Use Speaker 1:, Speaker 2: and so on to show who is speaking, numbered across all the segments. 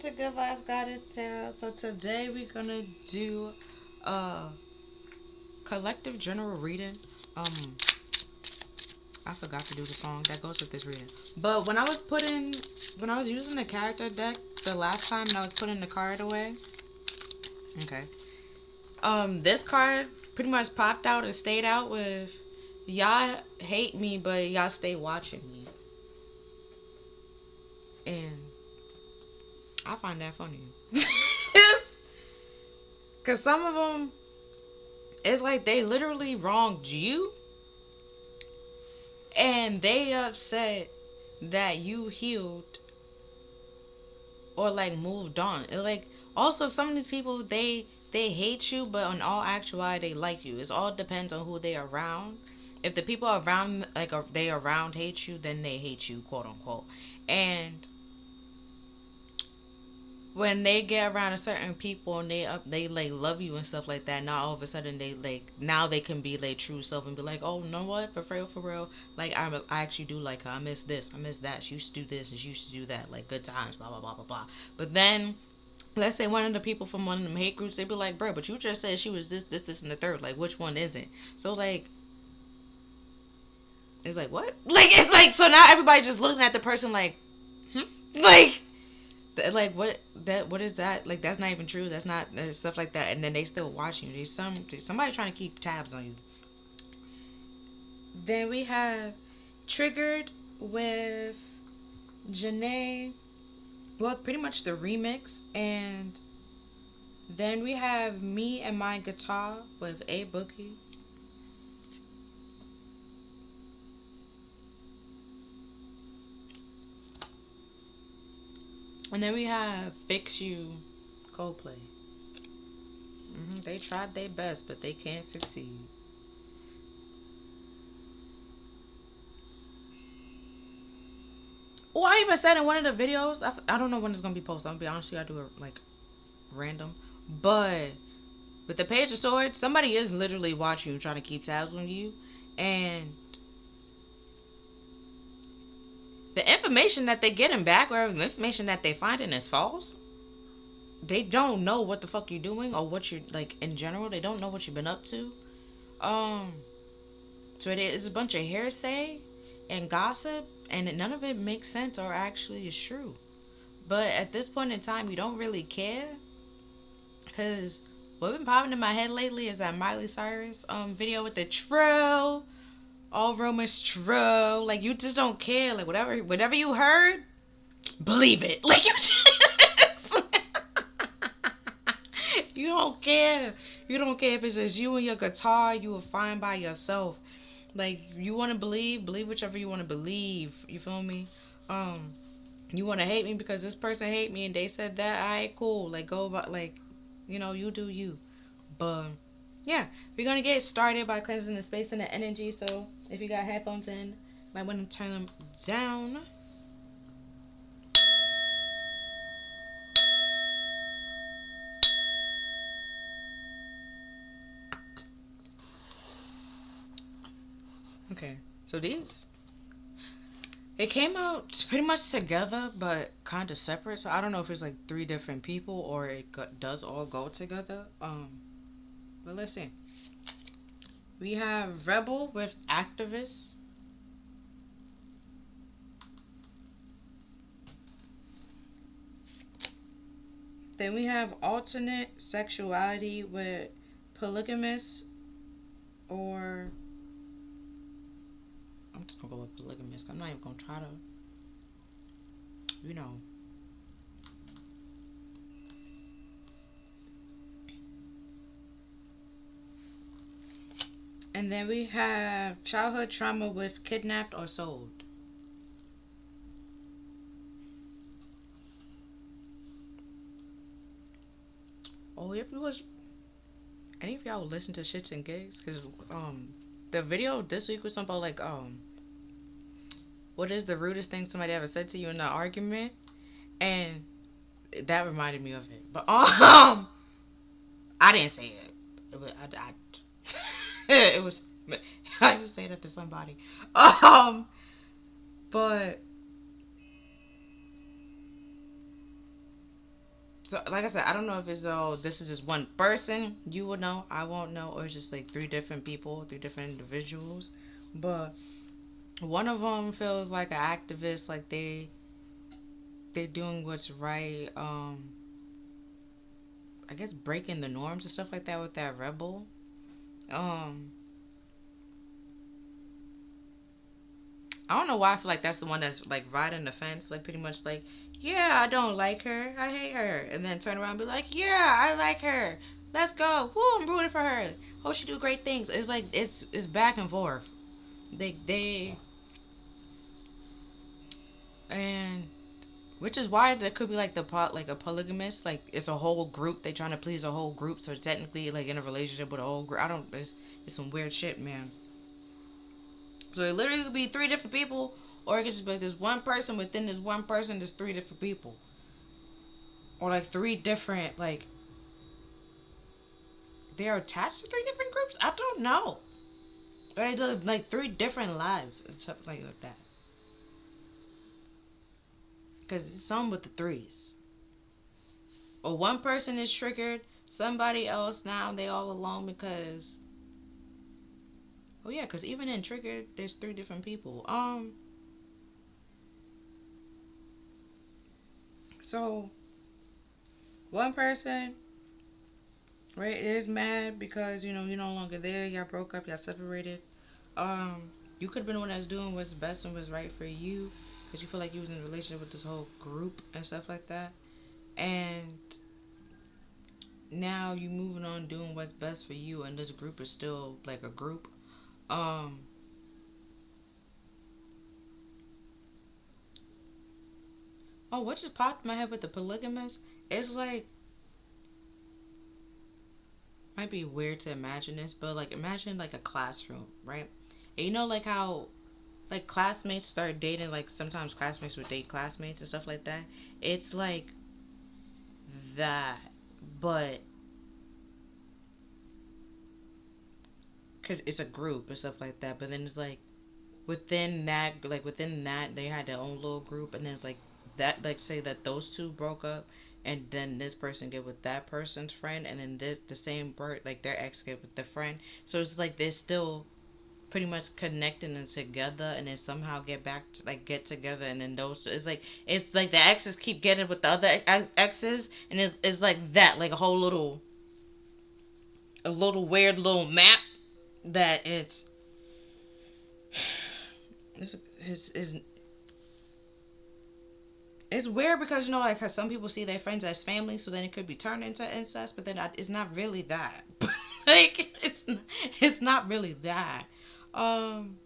Speaker 1: to Good Vibes Goddess Tarot. So today we're gonna do a collective general reading. Um, I forgot to do the song that goes with this reading. But when I was using the character deck the last time and I was putting the card away, okay. This card pretty much popped out and stayed out with y'all hate me, but y'all stay watching me, and I find that funny. Cause some of them, it's like they literally wronged you, and they upset that you healed or like moved on. It like also some of these people they hate you, but in all actuality they like you. It all depends on who they are around. If the people around they around hate you, then they hate you, quote unquote. And when they get around a certain people and they like love you and stuff like that, now all of a sudden they like now they can be their true self and be like, oh, you know what, for real, like I actually do like her. I miss this, I miss that. She used to do this and she used to do that, like good times, blah blah blah blah blah. But then let's say one of the people from one of them hate groups, they be like, bro, but you just said she was this and the third. Like, which one isn't? So like, it's like what? Like it's like so now everybody just looking at the person like, like. Like what is that, like that's not even true, that's not stuff like that, and then they still watching you. There's somebody trying to keep tabs on you. Then we have Triggered with Janae, well pretty much the remix, and then we have Me and My Guitar with A Bookie. And then we have Fix You, Coldplay. They tried their best, but they can't succeed. Oh, I even said in one of the videos, I don't know when it's going to be posted. I'll be honest with you, I do it like random. But with the Page of Swords, somebody is literally watching you, trying to keep tabs on you. And the information that they getting back, or the information that they finding is false. They don't know what the fuck you're doing or what you're like in general. They don't know what you've been up to. So it is a bunch of hearsay and gossip, and none of it makes sense or actually is true. But at this point in time, you don't really care, because what's been popping in my head lately is that Miley Cyrus video with the trill. All rumors true. Like you just don't care. Like whatever you heard, believe it. Like you just you don't care. You don't care if it's just you and your guitar. You will find by yourself. Like you want to believe whichever you want to believe. You feel me? You want to hate me because this person hate me and they said that. Alright, cool. Like go about like, you do you. But yeah, we're gonna get started by cleansing the space and the energy. So if you got headphones in, might want to turn them down. Okay, so these, it came out pretty much together, but kind of separate. So I don't know if it's like three different people or it does all go together. But let's see. We have Rebel with Activist. Then we have Alternate Sexuality with Polygamous, or I'm just gonna go with Polygamous. I'm not even gonna try to, you know. And then we have Childhood Trauma with Kidnapped or Sold. Oh, if it was any of y'all listen to Shits and Gigs, because the video this week was something about like what is the rudest thing somebody ever said to you in an argument, and that reminded me of it. But I didn't say it. It was it was I would say that to somebody. But So, like I said, I don't know if it's this is just one person. You will know, I won't know, or it's just like three different people, three different individuals. But one of them feels like an activist, like they're doing what's right. I guess breaking the norms and stuff like that with that rebel. Um, I don't know why I feel like that's the one that's like riding the fence, like pretty much like, yeah, I don't like her, I hate her, and then turn around and be like, yeah, I like her, let's go, woo, I'm rooting for her, hope she do great things. It's like it's back and forth. They and which is why there could be like like a polygamist, like it's a whole group, they trying to please a whole group, so technically like in a relationship with a whole group. I don't. It's some weird shit, man. So it literally could be three different people, or it could just be like this one person within this one person. There's three different people, or like three different like they're attached to three different groups. I don't know. Or they live like three different lives, or something like that. Because it's some with the threes, or one person is triggered, somebody else now they all alone because oh yeah, because even in triggered there's three different people. So one person right is mad because you're no longer there, y'all broke up, y'all separated. You could have been the one that's doing what's best and what's right for you because you feel like you was in a relationship with this whole group and stuff like that, and now you moving on doing what's best for you, and this group is still like a group. um oh, what just popped in my head with the polygamous, it's like, might be weird to imagine this, but like imagine like a classroom, right? And like how like classmates start dating, like sometimes classmates would date classmates and stuff like that. It's like that, but because it's a group and stuff like that. But then it's like within that they had their own little group, and then it's like that, like say that those two broke up, and then this person get with that person's friend, and then this the same bird like their ex get with the friend. So it's like they're still pretty much connecting and together, and then somehow get back to like get together, and then those it's like the exes keep getting with the other exes, and it's like that, like a little weird little map that it's it's weird because like how some people see their friends as family, so then it could be turned into incest, but then it's not really that. Like it's not really that. Um,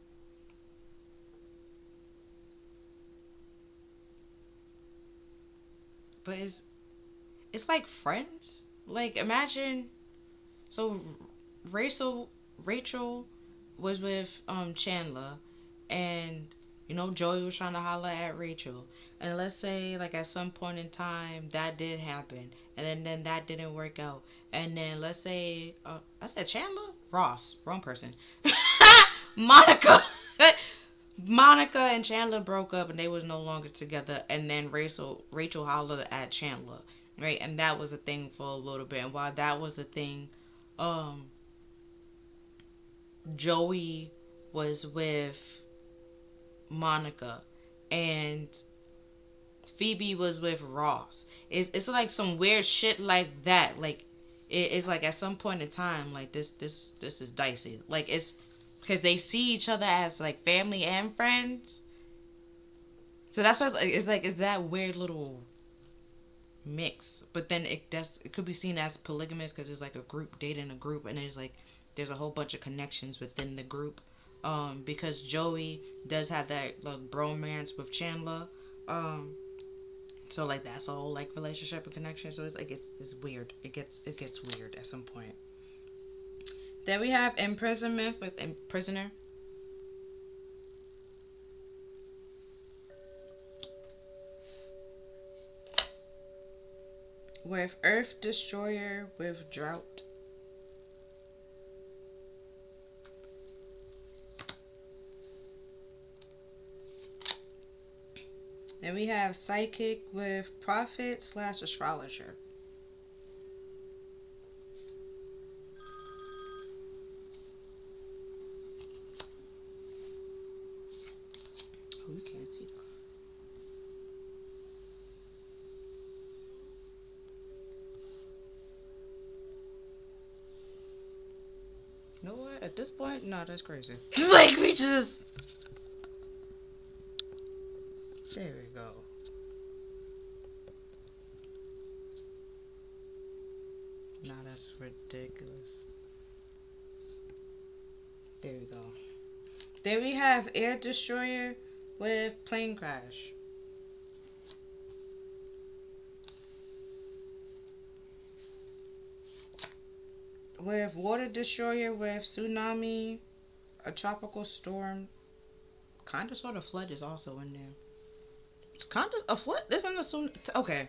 Speaker 1: but it's like friends. Like imagine, so Rachel was with Chandler, and Joey was trying to holler at Rachel, and let's say like at some point in time that did happen, and then that didn't work out, and then let's say I said Chandler, Ross, wrong person. Monica. Monica and Chandler broke up and they was no longer together, and then Rachel hollered at Chandler, right? And that was a thing for a little bit. And while that was the thing, um, Joey was with Monica, and Phoebe was with Ross. It's like some weird shit like that. Like it's like at some point in time, like this is dicey. Like it's because they see each other as like family and friends. So that's why it's that weird little mix. But then it could be seen as polygamous because it's like a group dating a group, and there's a whole bunch of connections within the group. Because Joey does have that like bromance with Chandler. Um, so like that's a whole like relationship and connection. So it's like it's weird. It gets weird at some point. Then we have imprisonment with prisoner with Earth Destroyer with drought. Then we have psychic with prophet slash astrologer. Oh, you can't see that. You know what? At this point, no, that's crazy. Like, we just... There we go. Nah, that's ridiculous. There we go. There we have Air Destroyer with Plane Crash. With Water Destroyer with Tsunami, a Tropical Storm. Kind of sort of Flood is also in there. It's kind of a flood. This one assume. Okay.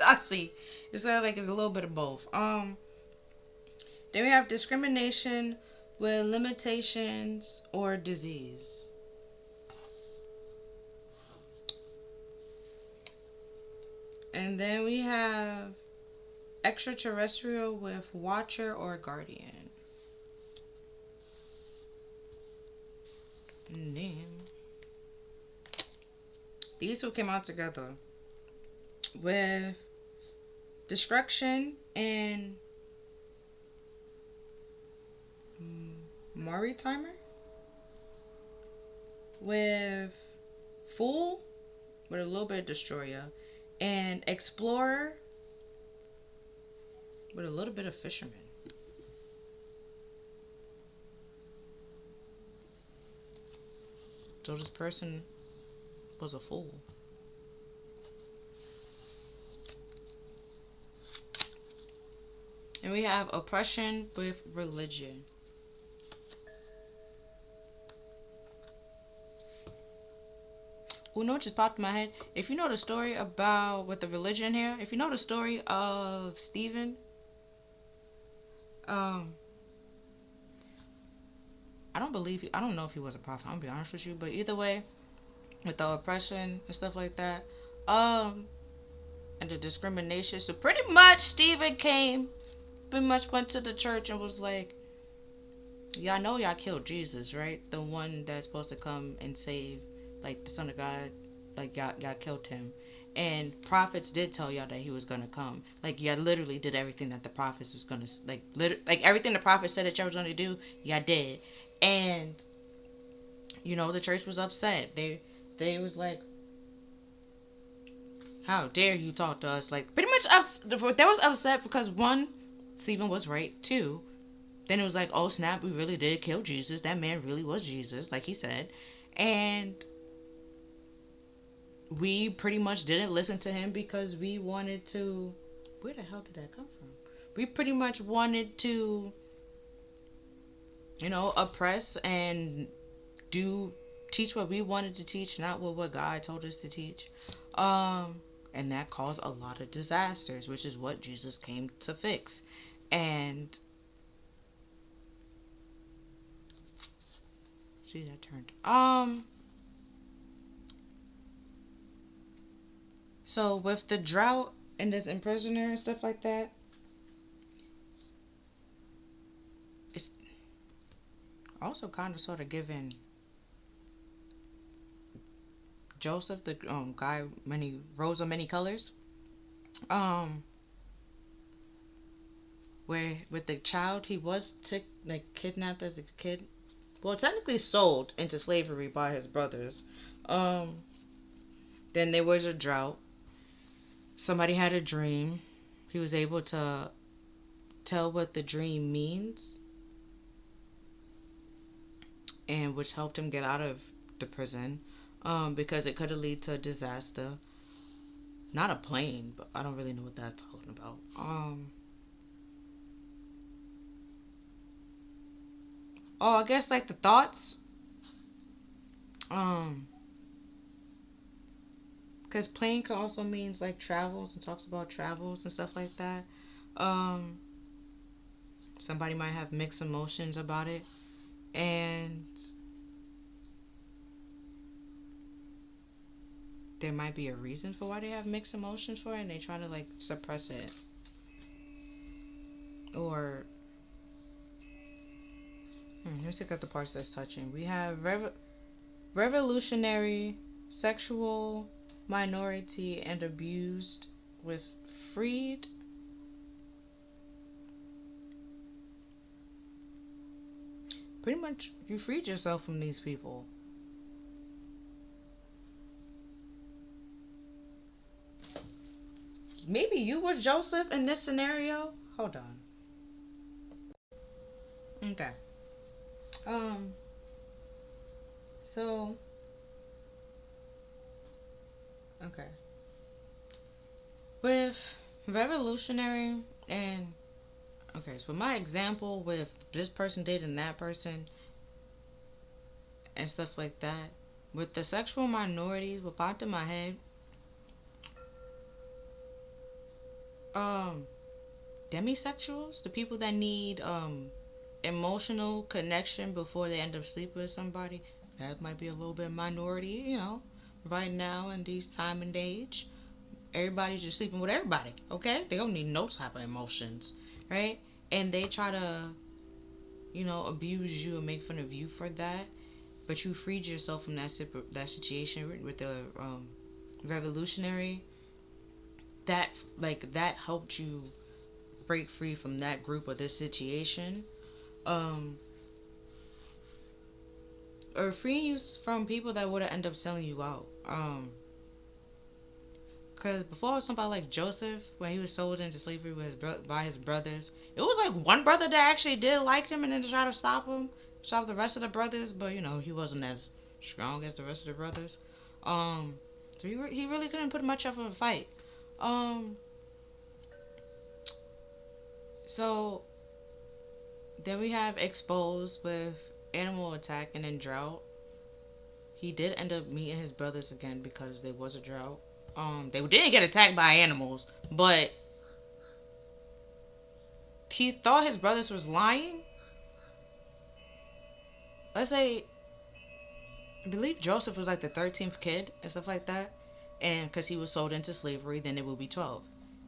Speaker 1: I see. It's like it's a little bit of both. Then we have Discrimination with Limitations or Disease. And then we have Extraterrestrial with Watcher or Guardian. And then these two came out together with Destruction and Mari Timer with Fool with a little bit of Destroyer and Explorer with a little bit of Fisherman. So this person was a fool. And we have Oppression with Religion. Who know what just popped in my head? If you know the story about with the religion here, if you know the story of Stephen, I don't know if he was a prophet, I'm gonna be honest with you, but either way, with the oppression and stuff like that, and the discrimination, so pretty much Stephen pretty much went to the church and was like, y'all know y'all killed Jesus, right? The one that's supposed to come and save, like, the Son of God, like, y'all killed him. And prophets did tell y'all that he was gonna come. Like, y'all literally did everything that the prophets was gonna, like everything the prophet said that y'all was gonna do, y'all did. And, you know, the church was upset. They was like, how dare you talk to us? Like, pretty much they was upset because, one, Stephen was right. Two, then it was like, oh snap, we really did kill Jesus. That man really was Jesus, like he said. And we pretty much didn't listen to him because we wanted to... Where the hell did that come from? We pretty much wanted to, you know, oppress and teach what we wanted to teach, not what God told us to teach. And that caused a lot of disasters, which is what Jesus came to fix. And see, that turned. So with the drought and this imprisoner and stuff like that, it's also kind of sort of giving Joseph, the guy, many rose of many colors, where with the child, he was kidnapped as a kid, well, technically sold into slavery by his brothers. Then there was a drought. Somebody had a dream. He was able to tell what the dream means, and which helped him get out of the prison, because it could have led to a disaster. Not a plane, but I don't really know what that's talking about. I guess like the thoughts. Because plane could also means like travels and talks about travels and stuff like that. Somebody might have mixed emotions about it, and there might be a reason for why they have mixed emotions for it, and they try to like suppress it. Or let's look at the parts that's touching. We have revolutionary, sexual minority, and abused with freed. Pretty much, you freed yourself from these people. Maybe you were Joseph in this scenario. Hold on. Okay. Um. So. Okay. With revolutionary and okay, so my example with this person dating that person and stuff like that. With the sexual minorities, what popped in my head, um, demisexuals, the people that need emotional connection before they end up sleeping with somebody, that might be a little bit minority, right now in these time and age. Everybody's just sleeping with everybody, okay? They don't need no type of emotions, right? And they try to, abuse you and make fun of you for that. But you freed yourself from that situation with the revolutionary. That helped you break free from that group or this situation. Um, or free you from people that would have ended up selling you out. Because before it was somebody like Joseph, when he was sold into slavery by his brothers, it was like one brother that actually did like him and then tried to stop the rest of the brothers, but he wasn't as strong as the rest of the brothers. Um, so he really couldn't put much of a fight. Um, so then we have exposed with animal attack and then drought. He did end up meeting his brothers again because there was a drought. They didn't get attacked by animals, but he thought his brothers was lying. Let's say, I believe Joseph was like the 13th kid and stuff like that, and because he was sold into slavery, then it would be 12.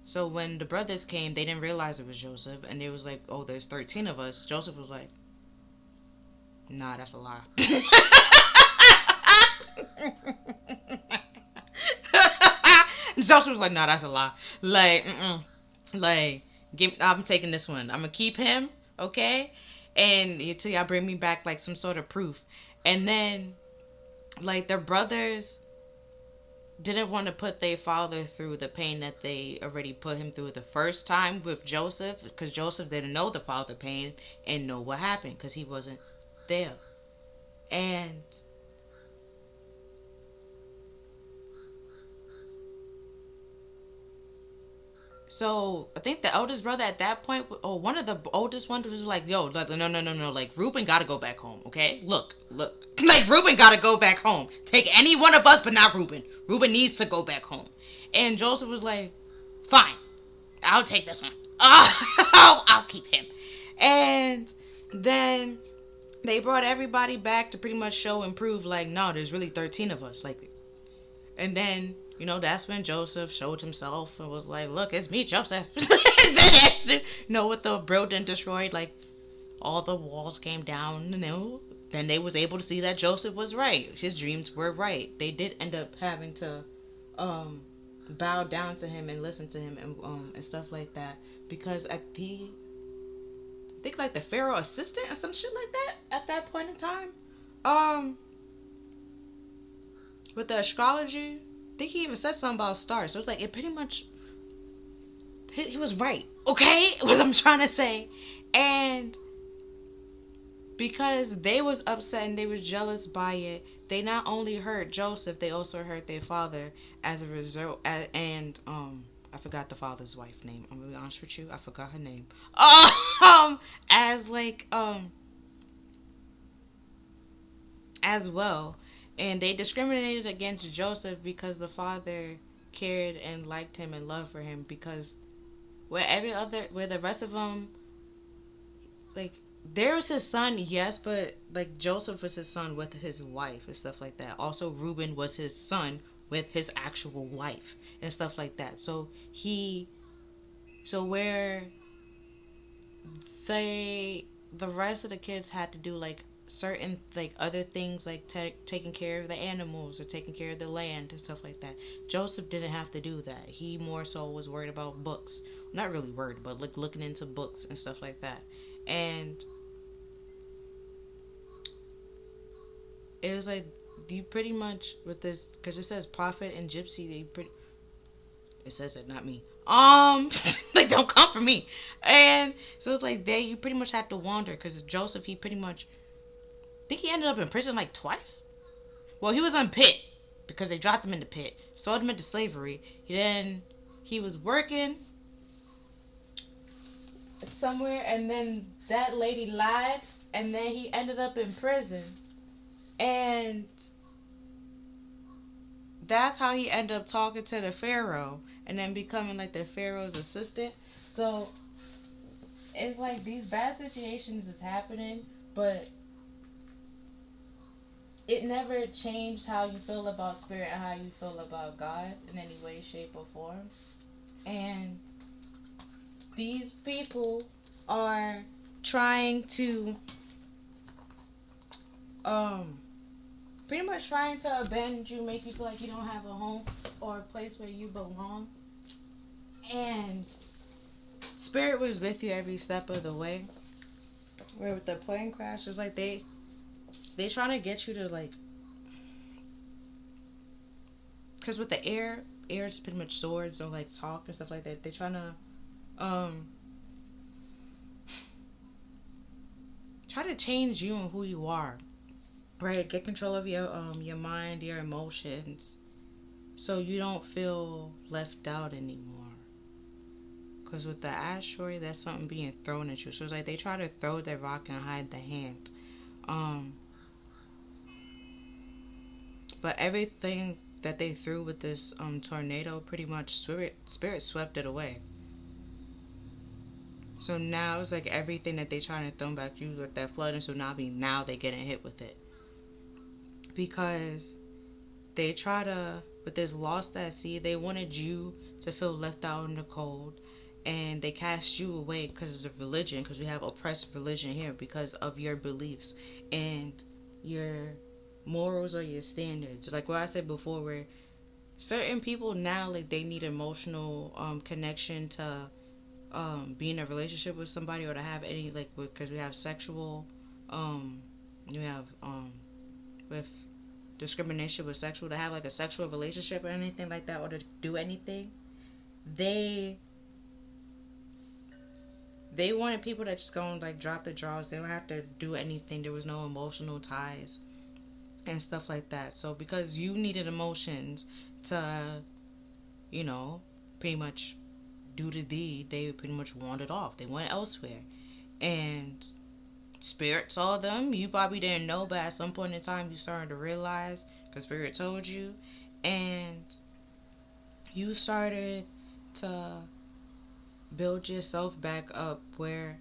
Speaker 1: So when the brothers came, they didn't realize it was Joseph, and they was like, "Oh, there's 13 of us." Joseph was like, "Nah, that's a lie." Joseph was like, "Nah, that's a lie. Like, like, I'm taking this one. I'm gonna keep him, okay? And until y'all bring me back like some sort of proof." And then, like, their brothers didn't want to put their father through the pain that they already put him through the first time with Joseph, because Joseph didn't know the father pain and know what happened because he wasn't there. And so I think the eldest brother at that point, or one of the oldest ones, was like, "Yo, like, no, no, no, no, like, Ruben gotta go back home, okay? Look, like, Ruben gotta go back home. Take any one of us, but not Ruben. Ruben needs to go back home." And Joseph was like, "Fine, I'll take this one. I'll keep him." And then they brought everybody back to pretty much show and prove, like, no, there's really 13 of us, like. And then, that's when Joseph showed himself and was like, "Look, it's me, Joseph." With the building destroyed, like, all the walls came down, then they was able to see that Joseph was right. His dreams were right. They did end up having to bow down to him and listen to him and stuff like that. Because I think like the Pharaoh assistant or some shit like that at that point in time. With the astrology, I think he even said something about stars. So it's like, it pretty much, he was right, okay? What I'm trying to say. And because they was upset and they was jealous by it, they not only hurt Joseph, they also hurt their father as a result. And I forgot the father's wife name. I'm gonna be honest with you, I forgot her name. As like as well. And they discriminated against Joseph because the father cared and liked him and loved for him, because where the rest of them, like, there was his son, yes, but like Joseph was his son with his wife and stuff like that. Also, Reuben was his son with his actual wife and stuff like that. So where the rest of the kids had to do like certain like other things like taking care of the animals or taking care of the land and stuff like that. Joseph didn't have to do that. He more so was worried about books. Not really worried, but like looking into books and stuff like that. And it was like you pretty much with this because it says prophet and gypsy. It says it, not me. Like don't come for me. And so it's like you pretty much had to wander because Joseph he pretty much think he ended up in prison like twice. Well, he was in pit because they dropped him in the pit, sold him into slavery. He was working somewhere, and then that lady lied, and then he ended up in prison, and that's how he ended up talking to the pharaoh, and then becoming like the pharaoh's assistant. So it's like these bad situations is happening, but it never changed how you feel about spirit and how you feel about God in any way, shape, or form. And these people are trying to um pretty much trying to abandon you, make you feel like you don't have a home or a place where you belong. And spirit was with you every step of the way. Where with the plane crash, it's like they trying to get you to like, because with the air is pretty much swords or like talk and stuff like that. They trying to um try to change you and who you are, right? Get control of your mind, your emotions, so you don't feel left out anymore. Because with the asteroid, that's something being thrown at you. So it's like they try to throw the rock and hide the hand. Um, but everything that they threw with this tornado, pretty much spirit swept it away. So now it's like everything that they trying to throw back to you with that flood and tsunami. Now they getting hit with it because they try to, with this lost at sea, they wanted you to feel left out in the cold, and they cast you away because of religion, because we have oppressed religion here because of your beliefs and your morals or your standards. Like what I said before, where certain people now, like they need emotional connection to be in a relationship with somebody or to have any like, because we have sexual we have with discrimination with sexual, to have like a sexual relationship or anything like that or to do anything. They wanted people that just go and like drop the draws. They don't have to do anything. There was no emotional ties and stuff like that. So because you needed emotions to, you know, pretty much do the deed, they pretty much wandered off. They went elsewhere. And Spirit saw them. You probably didn't know, but at some point in time you started to realize because Spirit told you. And you started to build yourself back up where,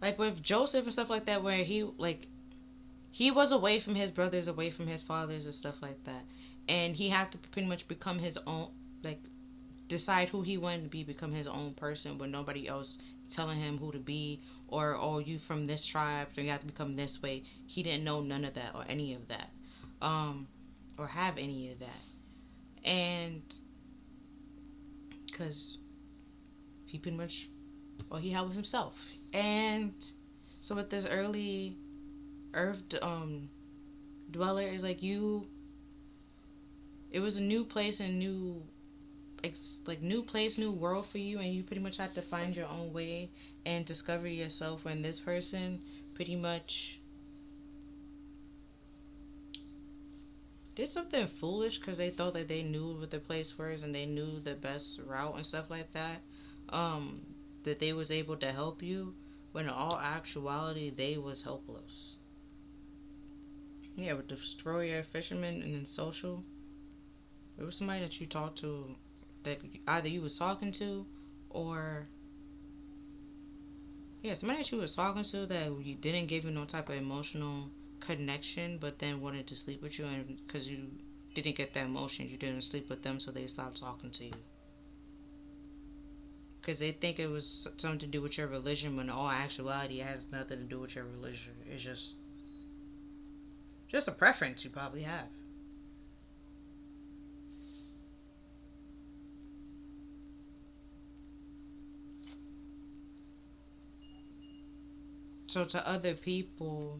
Speaker 1: like with Joseph and stuff like that, where he was away from his brothers, away from his fathers and stuff like that, and he had to pretty much become his own, like decide who he wanted to be, become his own person with nobody else telling him who to be, or oh you from this tribe so you have to become this way. He didn't know none of that or any of that, or have any of that. And because he pretty much all he had was himself. And so with this early earth dweller, is like you, it was a new place and new like new place, new world for you, and you pretty much had to find your own way and discover yourself. When this person pretty much did something foolish because they thought that they knew what the place was and they knew the best route and stuff like that, um that they was able to help you, when in all actuality they was helpless. Yeah, with the destroyer, fisherman, and then social, it was somebody that you talked to, that either you was talking to, or yeah, somebody that you was talking to that you didn't give you no type of emotional connection, but then wanted to sleep with you, and because you didn't get that emotion, you didn't sleep with them, so they stopped talking to you. Because they think it was something to do with your religion, when in all actuality it has nothing to do with your religion. It's just Just a preference you probably have. So to other people,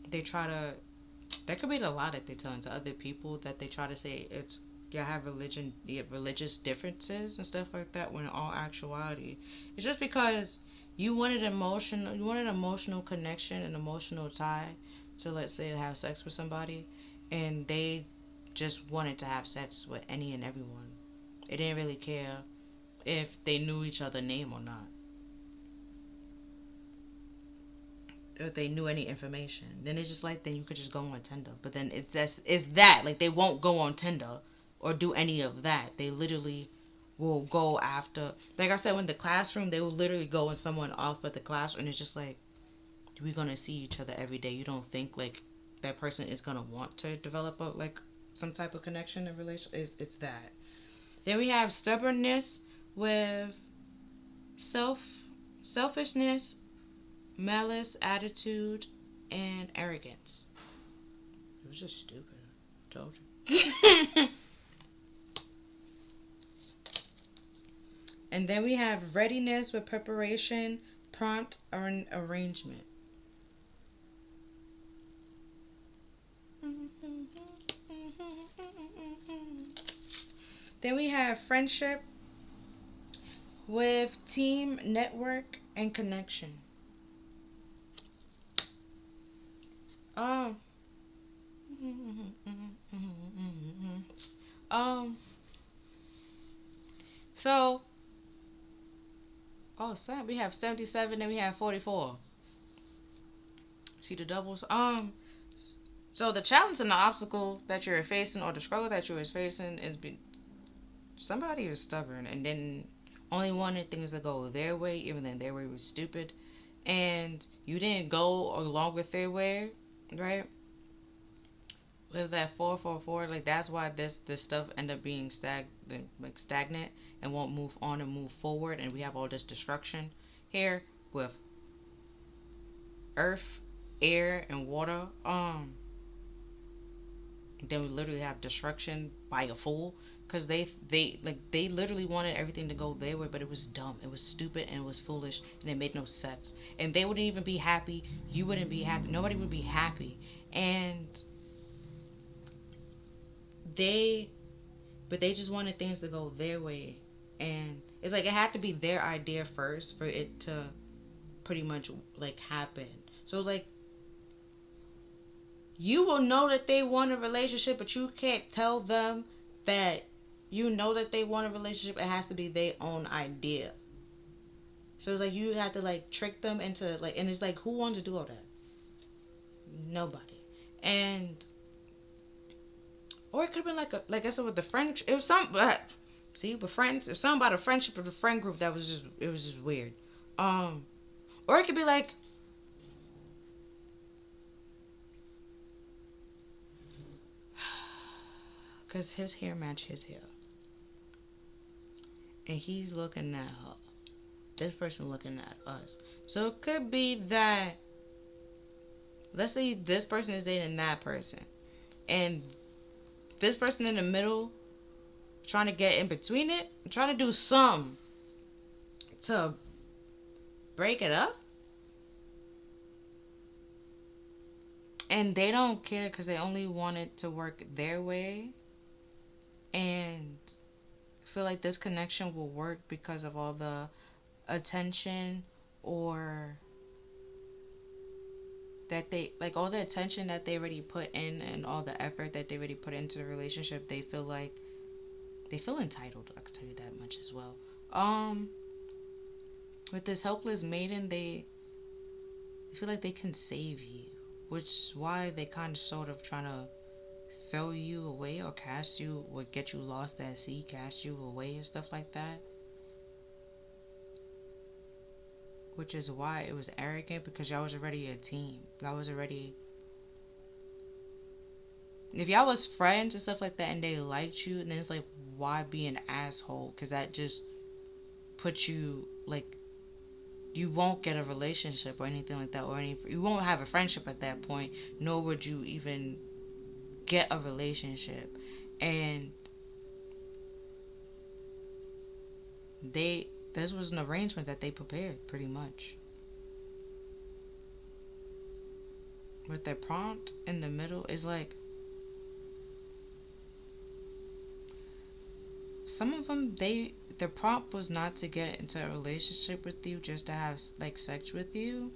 Speaker 1: they try to. That could be a lot that they tell to other people that they try to say it's you have religious differences and stuff like that. When in all actuality, it's just because you wanted emotional connection and emotional tie to, let's say, have sex with somebody, and they just wanted to have sex with any and everyone. They didn't really care if they knew each other's name or not, if they knew any information. Then it's just like, then you could just go on Tinder. But then it's that like they won't go on Tinder or do any of that. They literally will go after, like I said, when the classroom, they will literally go and someone off at the classroom, and it's just like, we're gonna see each other every day. You don't think like that person is gonna want to develop a like some type of connection and relation. It's that. Then we have stubbornness with self selfishness, malice, attitude, and arrogance. It was just stupid. I told you. And then we have readiness with preparation, prompt, or an arrangement. Then we have friendship with team, network, and connection. Um, um, so, we have 77, then we have 44. See the doubles? So the challenge and the obstacle that you're facing, or the struggle that you're facing, is somebody is stubborn and then only wanted things to go their way, even though their way was stupid, and you didn't go along with their way, right? With that 444, like that's why this stuff end up being stagnant and won't move on and move forward, and we have all this destruction here with earth, air, and water. Then we literally have destruction by a fool, because they literally wanted everything to go their way, but it was dumb, it was stupid, and it was foolish, and it made no sense. And they wouldn't even be happy. You wouldn't be happy. Nobody would be happy. And they but they just wanted things to go their way, and it's like it had to be their idea first for it to pretty much like happen. So like, you will know that they want a relationship, but you can't tell them that you know that they want a relationship. It has to be their own idea. So it's like you have to like trick them into like, and it's like, who wants to do all that? Nobody. And or it could have been like I said with the friend. It was some, see, with friends. If something about a friendship or the friend group, that was just, it was just weird. Or it could be like, because his hair match his hair, and he's looking at her. This person looking at us. So it could be that, let's say this person is dating that person, and this person in the middle trying to get in between it, trying to do some to break it up, and they don't care because they only want it to work their way, and feel like this connection will work because of all the attention, or that they like all the attention that they already put in and all the effort that they already put into the relationship. They feel like they feel entitled. I can tell you that much as well. With this helpless maiden, they feel like they can save you, which is why they kind of sort of trying to throw you away or cast you, or get you lost at sea, cast you away and stuff like that. Which is why it was arrogant, because y'all was already a team. Y'all was already, if y'all was friends and stuff like that and they liked you, and then it's like, why be an asshole? Because that just puts you like you won't get a relationship or anything like that, or you won't have a friendship at that point, nor would you even get a relationship. And this was an arrangement that they prepared pretty much. With their prompt in the middle is like, some of them, their prompt was not to get into a relationship with you, just to have like sex with you,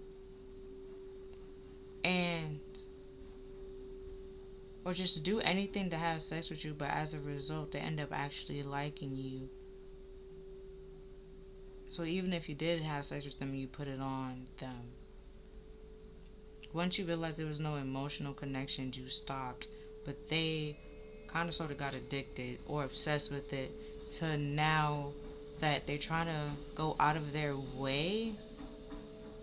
Speaker 1: and or just do anything to have sex with you, but as a result they end up actually liking you. So even if you did have sex with them, you put it on them. Once you realized there was no emotional connection, you stopped. But they kind of sort of got addicted or obsessed with it, to now that they're trying to go out of their way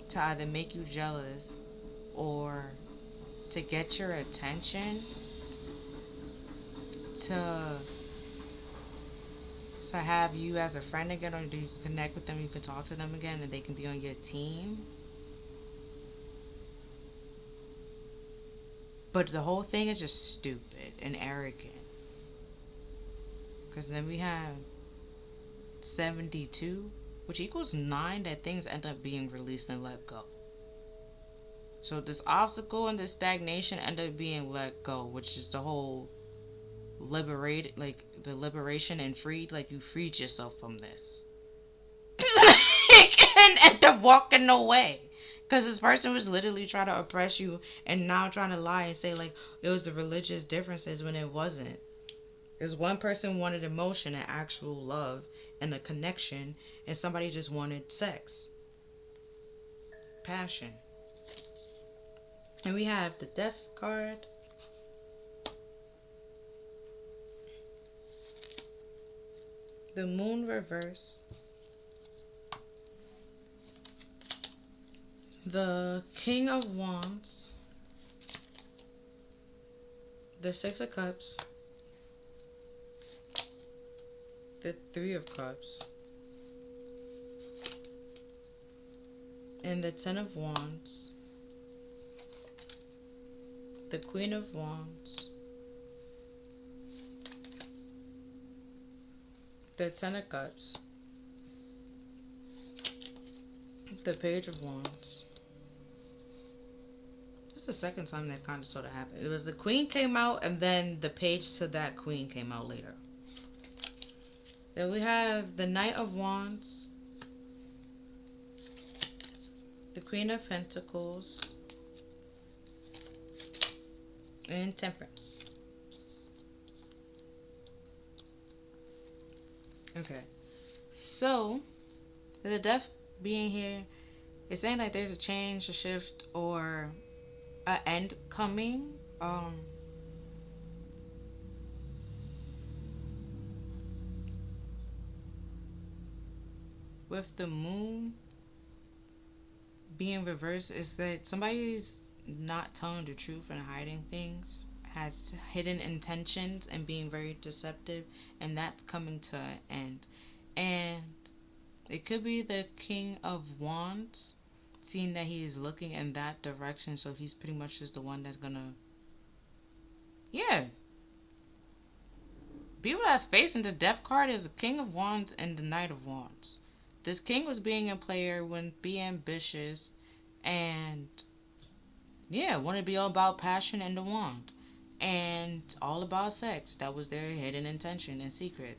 Speaker 1: to either make you jealous or to get your attention, to have you as a friend again, or do you connect with them, you can talk to them again, and they can be on your team. But the whole thing is just stupid and arrogant. Because then we have 72, which equals 9 that things end up being released and let go. So this obstacle and this stagnation end up being let go, which is the whole the liberation and freed, like you freed yourself from this. And end up walking away. Because this person was literally trying to oppress you, and now trying to lie and say like it was the religious differences when it wasn't. Because one person wanted emotion and actual love and a connection, and somebody just wanted sex. Passion. And we have the death card. The moon reverse. The King of Wands. The Six of Cups. The Three of Cups. And the Ten of Wands. The Queen of Wands. The Ten of Cups. The Page of Wands. This is the second time that kind of sort of happened. It was the Queen came out, and then the page to that Queen came out later. Then we have the Knight of Wands. The Queen of Pentacles. And Temperance. Okay. So, the death being here, it's saying that there's a change, a shift, or an end coming. With the moon being reversed, is that somebody's not telling the truth and hiding things, has hidden intentions and being very deceptive, and that's coming to an end. And it could be the King of Wands, seeing that he is looking in that direction, so he's pretty much just the one that's gonna, yeah. People that's facing the death card is the King of Wands and the Knight of Wands. This king was being a player, when be ambitious, and yeah, want to be all about passion and the wand, and all about sex. That was their hidden intention and secret.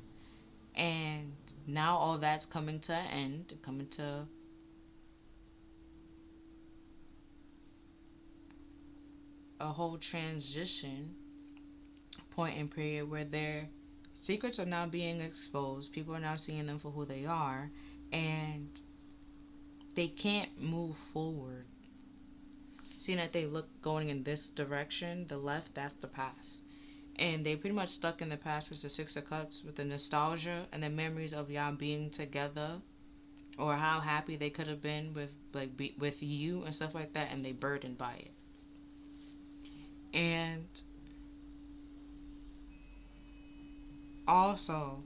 Speaker 1: And now all that's coming to an end, coming to a whole transition point in period where their secrets are now being exposed. People are now seeing them for who they are, and they can't move forward. Seeing that they look going in this direction, the left, that's the past. And they pretty much stuck in the past with the Six of Cups, with the nostalgia and the memories of y'all being together, or how happy they could have been with with you and stuff like that, and they burdened by it. And also,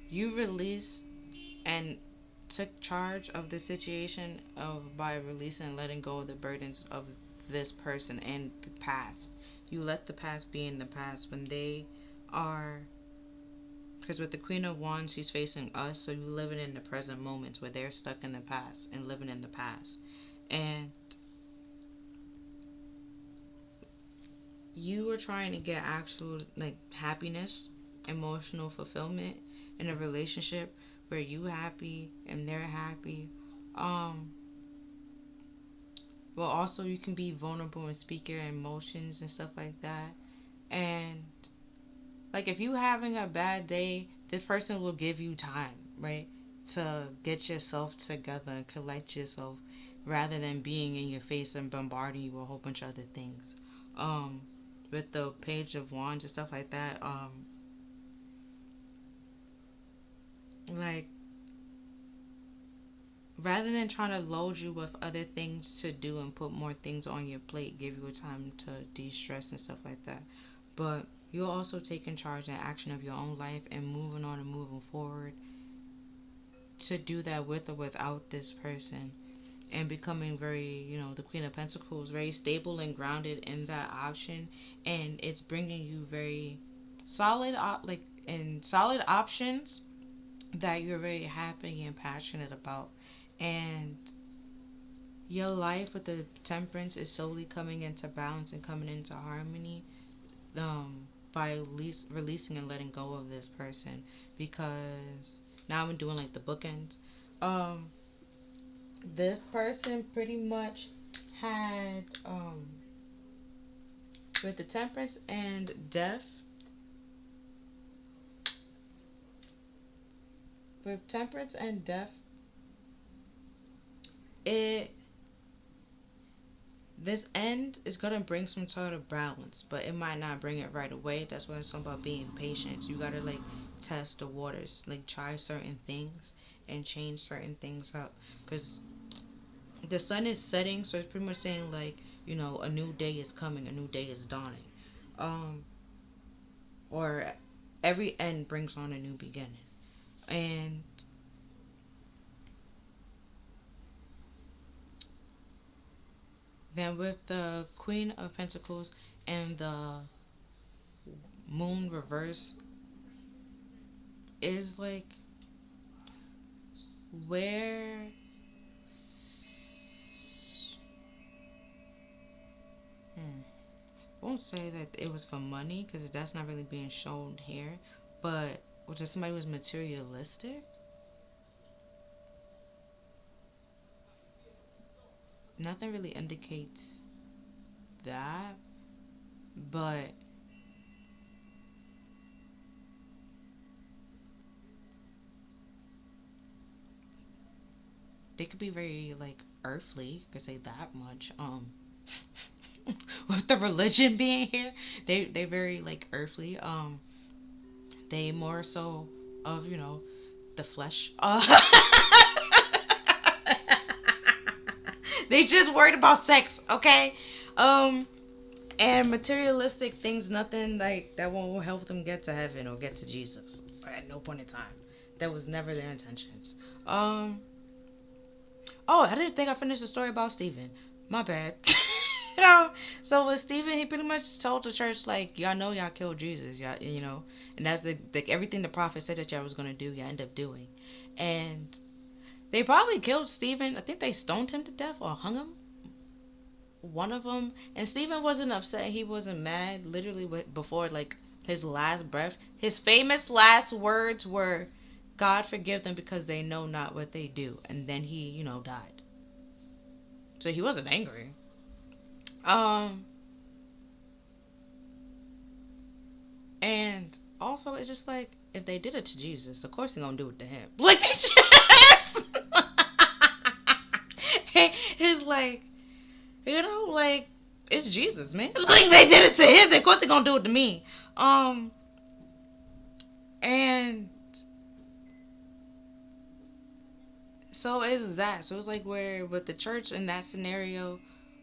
Speaker 1: you release and took charge of the situation of by releasing and letting go of the burdens of this person and the past. You let the past be in the past when they are, because with the Queen of Wands, she's facing us, so you living in the present moments where they're stuck in the past and living in the past. And you are trying to get actual like happiness, emotional fulfillment in a relationship where you happy and they're happy. Um well, also you can be vulnerable and speak your emotions and stuff like that. And like if you having a bad day, this person will give you time, right? To get yourself together and collect yourself rather than being in your face and bombarding you with a whole bunch of other things. Um with the page of wands and stuff like that, like rather than trying to load you with other things to do and put more things on your plate, give you a time to de-stress and stuff like that. But you're also taking charge and action of your own life and moving on and moving forward to do that with or without this person, and becoming very, the Queen of Pentacles, very stable and grounded in that option. And it's bringing you very solid solid options that you're very happy and passionate about. And your life with the temperance is slowly coming into balance and coming into harmony, by releasing and letting go of this person. Because now I'm doing like the bookends. um this person pretty much had, with the temperance and death, with temperance and death, it this end is gonna bring some sort of balance, but it might not bring it right away. That's why it's about being patient. You gotta like test the waters, like try certain things and change certain things up, because the sun is setting, so it's pretty much saying like, a new day is coming, a new day is dawning. um or every end brings on a new beginning. And then with the Queen of Pentacles and the Moon reverse, is like where, I won't say that it was for money because that's not really being shown here, but which is somebody who was materialistic. Nothing really indicates that, but they could be very like earthly. Could say that much. With the religion being here, they very like earthly. They more so of the flesh. They just worried about sex, okay? And materialistic things, nothing like that won't help them get to heaven or get to Jesus at no point in time. That was never their intentions. Oh, I didn't think I finished the story about Stephen. My bad. you know, so with Stephen, he pretty much told the church like, y'all know y'all killed Jesus, y'all, and that's the everything the prophet said that y'all was gonna do, y'all end up doing, and they probably killed Stephen. I think they stoned him to death or hung him. One of them. And Stephen wasn't upset. He wasn't mad. Literally, before like his last breath, his famous last words were, "God forgive them because they know not what they do." And then he, died. So he wasn't angry. Um, and also it's just like if they did it to Jesus, of course they're gonna do it to him. Like they just, it's like, like it's Jesus, man. Like they did it to him, of course they're gonna do it to me. And so is that. So it's like where with the church in that scenario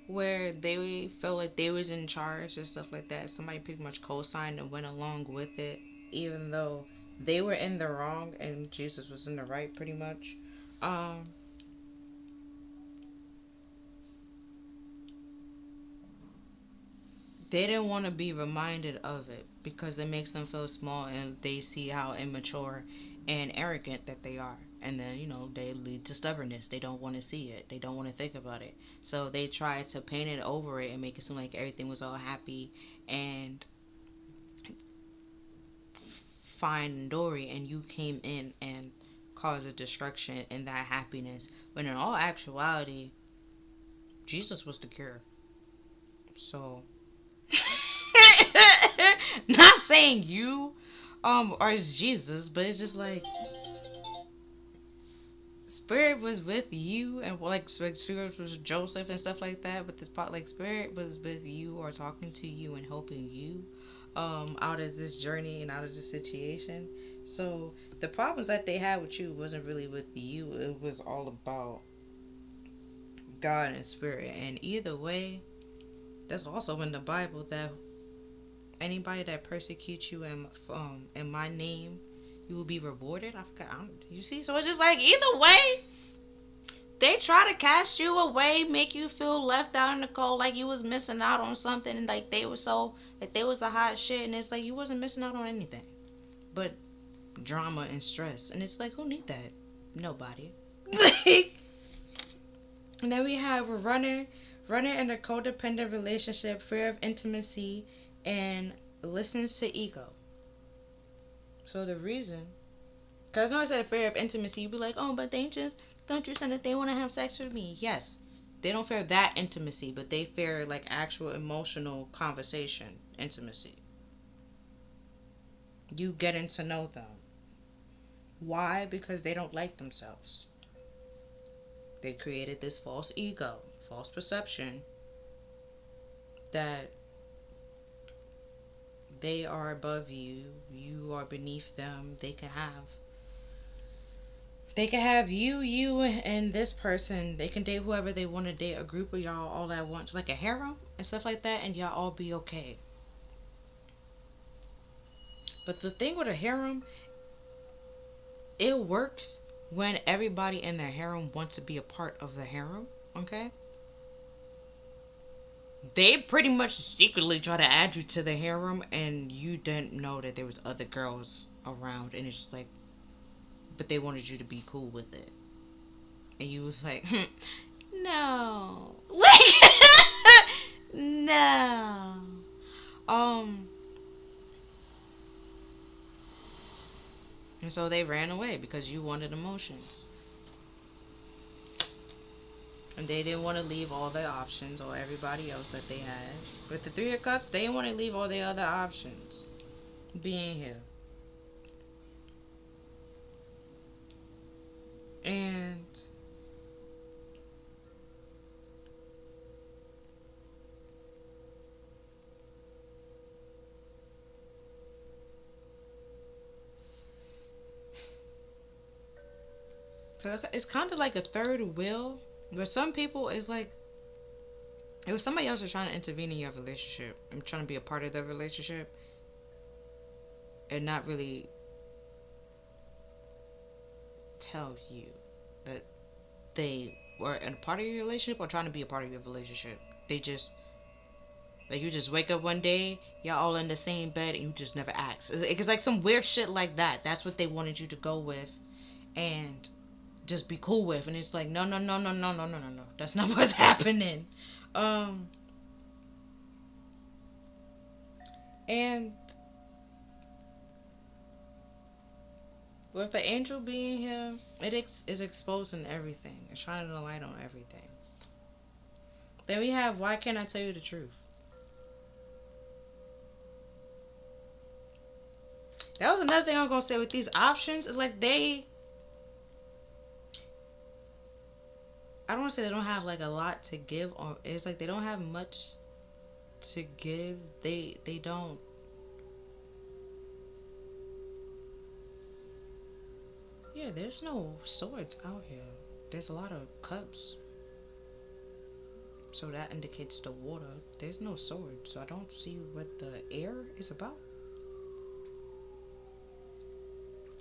Speaker 1: where they felt like they was in charge and stuff like that, somebody pretty much co-signed and went along with it, even though they were in the wrong and Jesus was in the right, pretty much. Um, they didn't want to be reminded of it because it makes them feel small and they see how immature and arrogant that they are. And then, they lead to stubbornness. They don't want to see it. They don't want to think about it. So they try to paint it over it and make it seem like everything was all happy and fine and dory, and you came in and caused a destruction in that happiness. When in all actuality, Jesus was the cure. So, not saying you are Jesus, but it's just like Spirit was with you, and like Spirit was Joseph and stuff like that. But this part, like Spirit was with you or talking to you and helping you out of this journey and out of this situation. So the problems that they had with you wasn't really with you. It was all about God and Spirit. And either way, that's also in the Bible that anybody that persecutes you in my name, you will be rewarded. I forgot. You see, so it's just like either way, they try to cast you away, make you feel left out in the cold, like you was missing out on something, and like they were so, like they was the hot shit, and it's like you wasn't missing out on anything, but drama and stress, and it's like who need that? Nobody. And then we have a runner in a codependent relationship, fear of intimacy, and listens to ego. So the reason, because I know I said a fear of intimacy, you'd be like, oh, but they just, don't you say that they want to have sex with me? Yes. They don't fear that intimacy, but they fear like actual emotional conversation intimacy. You getting to know them. Why? Because they don't like themselves. They created this false ego, false perception that they are above you, you are beneath them. They can have you, and this person. They can date whoever they want to date, a group of y'all all at once, like a harem and stuff like that, and y'all all be okay. But the thing with a harem, it works when everybody in the harem wants to be a part of the harem, okay? They pretty much secretly try to add you to the harem, and you didn't know that there was other girls around, and it's just like, but they wanted you to be cool with it. And you was like, no. Like, no. Um, and so they ran away because you wanted emotions. And they didn't want to leave all the options or everybody else that they had. With the Three of Cups, they didn't want to leave all the other options being here. And so it's kind of like a third wheel. Where some people, it's like, if somebody else is trying to intervene in your relationship and trying to be a part of the relationship and not really tell you that they were a part of your relationship or trying to be a part of your relationship. They just, like, you just wake up one day, y'all all in the same bed, and you just never ask. It's like some weird shit like that. That's what they wanted you to go with and just be cool with. And it's like, no, no, no, no, no, no, no, no, no. That's not what's happening. And with the angel being here, it is exposing everything. It's shining a light on everything. Then we have, why can't I tell you the truth? That was another thing I'm going to say with these options. It's like I don't want to say they don't have like a lot to give, or it's like they don't have much to give. They don't. Yeah, there's no swords out here. There's a lot of cups. So that indicates the water. There's no sword. So I don't see what the air is about.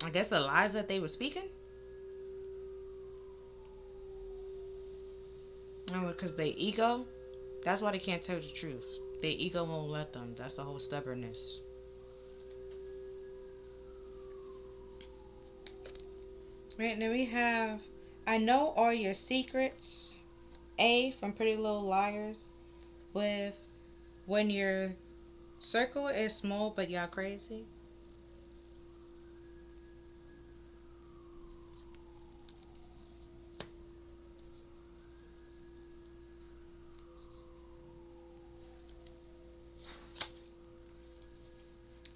Speaker 1: I guess the lies that they were speaking. No, because they ego. That's why they can't tell the truth. Their ego won't let them. That's the whole stubbornness. Right, and then we have I know all your secrets. A from Pretty Little Liars with when your circle is small but y'all crazy.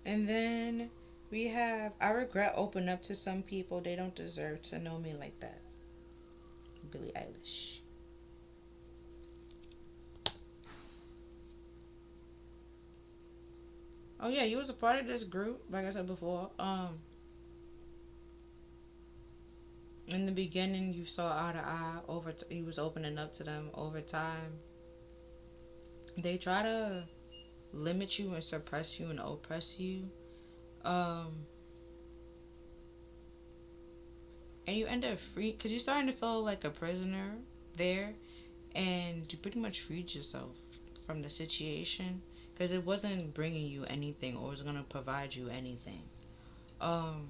Speaker 1: And then we have I regret opening up to some people. They don't deserve to know me like that. Billie Eilish. Oh yeah, you was a part of this group, like I said before. In the beginning, you saw eye to eye. You was opening up to them. Over time, they try to limit you and suppress you and oppress you. Um, and you end up free because you're starting to feel like a prisoner there, and you pretty much freed yourself from the situation because it wasn't bringing you anything or was gonna provide you anything. Um,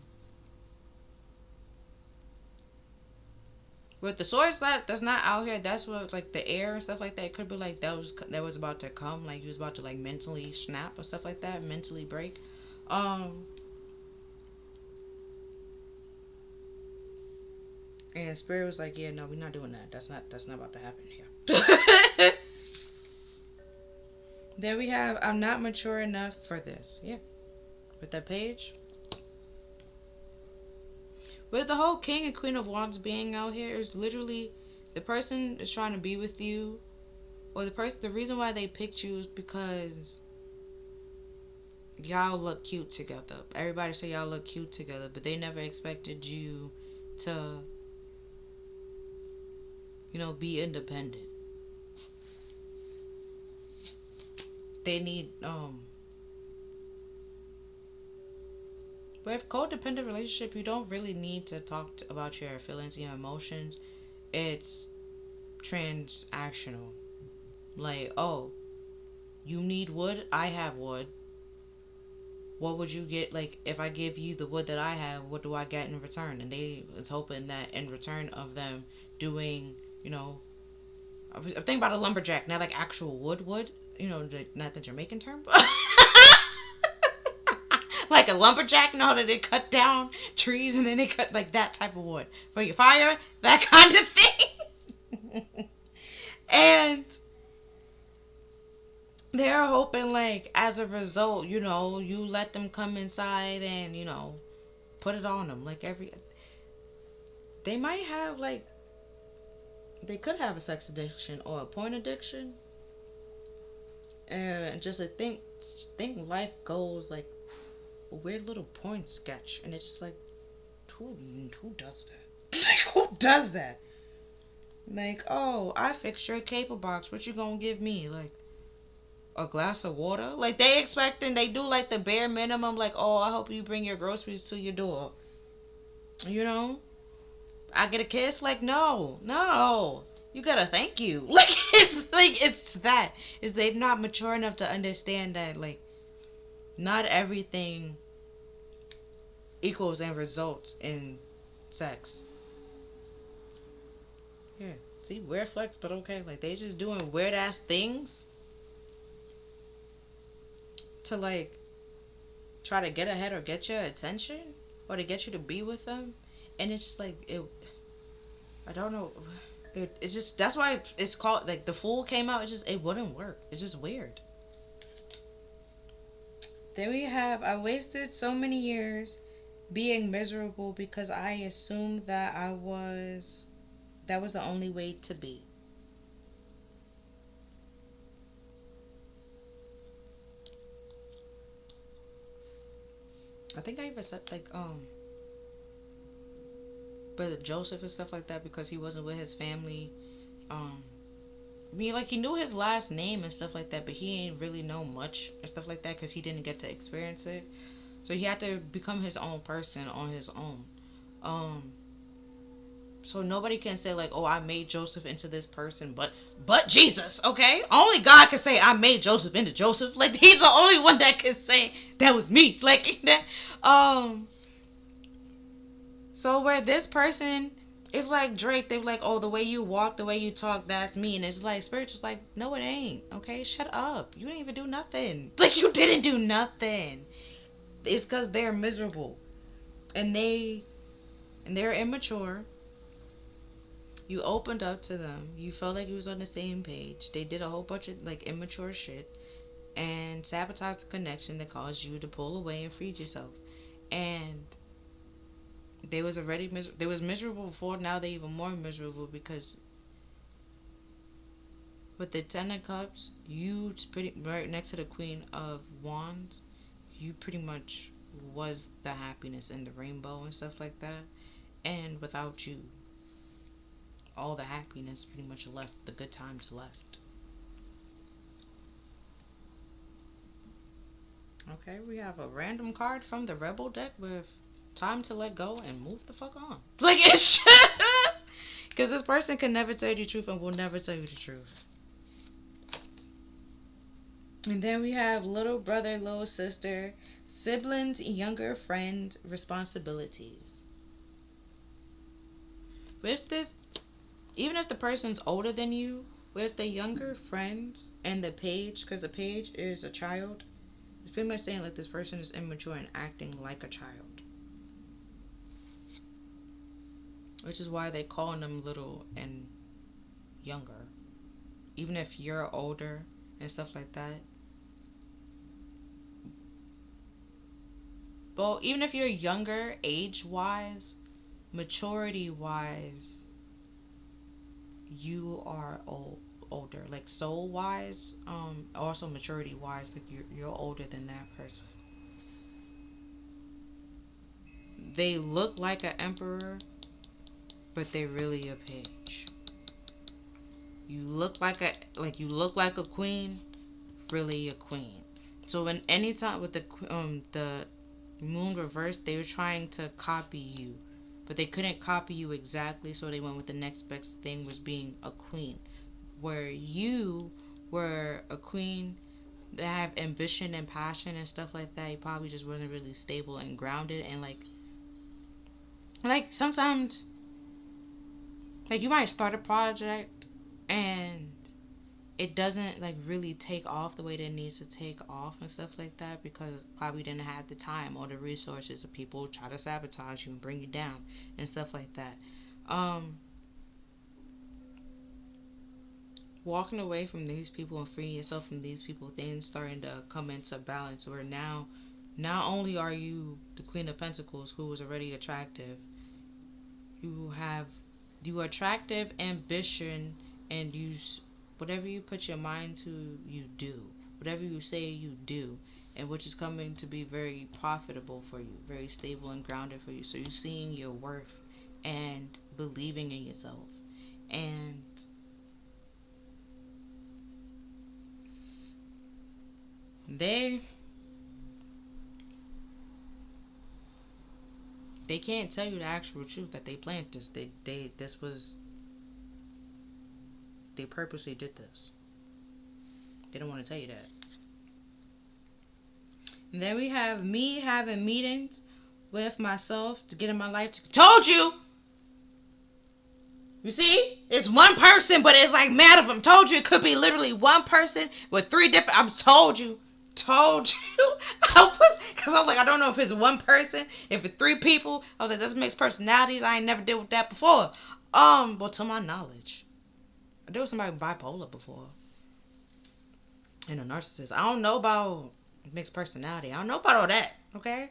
Speaker 1: With the source that's not out here, that's what like the air and stuff like that. It could be like that was about to come, like you was about to like mentally snap or stuff like that, mentally break. Um, and spirit was like, yeah, no, we're not doing that. That's not about to happen here. Then we have I'm not mature enough for this. Yeah, with that page. With the whole King and Queen of Wands being out here is literally the person is trying to be with you, or the reason why they picked you is because y'all look cute together. Everybody say y'all look cute together, but they never expected you to, be independent. They need with codependent relationship, you don't really need to talk about your feelings and your emotions. It's transactional. Like, oh, you need wood, I have wood. What would you get? Like, if I give you the wood that I have, what do I get in return? And they was hoping that in return of them doing, I'm thinking about a lumberjack, not like actual wood, not the Jamaican term. Like a lumberjack, know that they cut down trees and then they cut like that type of wood for your fire, that kind of thing. And they're hoping like as a result, you let them come inside and put it on them. Like they might have like they could have a sex addiction or a porn addiction, and just to think life goes like a weird little porn sketch, and it's just like who does that? Like who does that? Like, oh, I fixed your cable box. What you gonna give me? Like a glass of water? Like they expecting they do like the bare minimum. Like, oh, I hope you bring your groceries to your door. You know, I get a kiss. Like, no, no. You gotta thank you. It's that. Is they're not mature enough to understand that like not everything equals and results in sex. Yeah. See, weird flex, but okay. Like they just doing weird ass things to like try to get ahead or get your attention or to get you to be with them, and it's just like it. I don't know. It's just that's why it's called like the Fool came out. It wouldn't work. It's just weird. Then we have I wasted so many years being miserable because I assumed that was the only way to be. I think I even said like brother Joseph and stuff like that because he wasn't with his family. Um like he knew his last name and stuff like that, but he ain't really know much and stuff like that because he didn't get to experience it. So he had to become his own person on his own. Um So nobody can say like, "Oh, I made Joseph into this person," but Jesus, okay? Only God can say, "I made Joseph into Joseph." Like he's the only one that can say that was me. Like that. So where this person is like Drake, they be like, "Oh, the way you walk, the way you talk, that's me," and it's like Spirit just like, "No, it ain't." Okay, shut up. You didn't even do nothing. Like you didn't do nothing. It's because they're miserable, and they're immature. You opened up to them. You felt like you was on the same page. They did a whole bunch of like immature shit and sabotaged the connection that caused you to pull away and freed yourself. And they was miserable before. Now they even more miserable because with the Ten of Cups, you pretty right next to the Queen of Wands. You pretty much was the happiness and the rainbow and stuff like that. And without you, all the happiness pretty much left. The good times left. Okay, we have a random card from the Rebel deck with time to let go and move the fuck on. Like, it's just. Because this person can never tell you the truth and will never tell you the truth. And then we have little brother, little sister, siblings, younger friend, responsibilities. With this, even if the person's older than you, with the younger friends and the page, because the page is a child, it's pretty much saying like this person is immature and acting like a child. Which is why they call them little and younger. Even if you're older and stuff like that. But even if you're younger age-wise, maturity-wise, you are older. Like soul-wise, also maturity-wise, like you're older than that person. They look like an emperor, but they're really a page. You look like a queen, really a queen. So when anytime with the moon reversed, they were trying to copy you, but they couldn't copy you exactly, so they went with the next best thing, was being a queen, where you were a queen that have ambition and passion and stuff like that. You probably just wasn't really stable and grounded, and like sometimes like you might start a project and it doesn't like really take off the way that it needs to take off and stuff like that, because probably didn't have the time or the resources, of people try to sabotage you and bring you down and stuff like that. um Walking away from these people and freeing yourself from these people, things starting to come into balance, where now not only are you the Queen of Pentacles, who was already attractive, you have you attractive ambition, and whatever you put your mind to, you do. Whatever you say, you do, and which is coming to be very profitable for you, very stable and grounded for you. So you're seeing your worth and believing in yourself, and they they can't tell you the actual truth that they planned this. They purposely did this. They don't want to tell you that. And then we have me having meetings with myself to get in my life. Told you. You see, it's one person, but it's like mad of them. Told you, it could be literally one person with three different. I told you. Told you. Because I was like, I don't know if it's one person, if it's three people. I was like, this mixed personalities. I ain't never dealt with that before. Well, to my knowledge, I dealt with somebody bipolar before, and a narcissist. I don't know about mixed personality. I don't know about all that. Okay,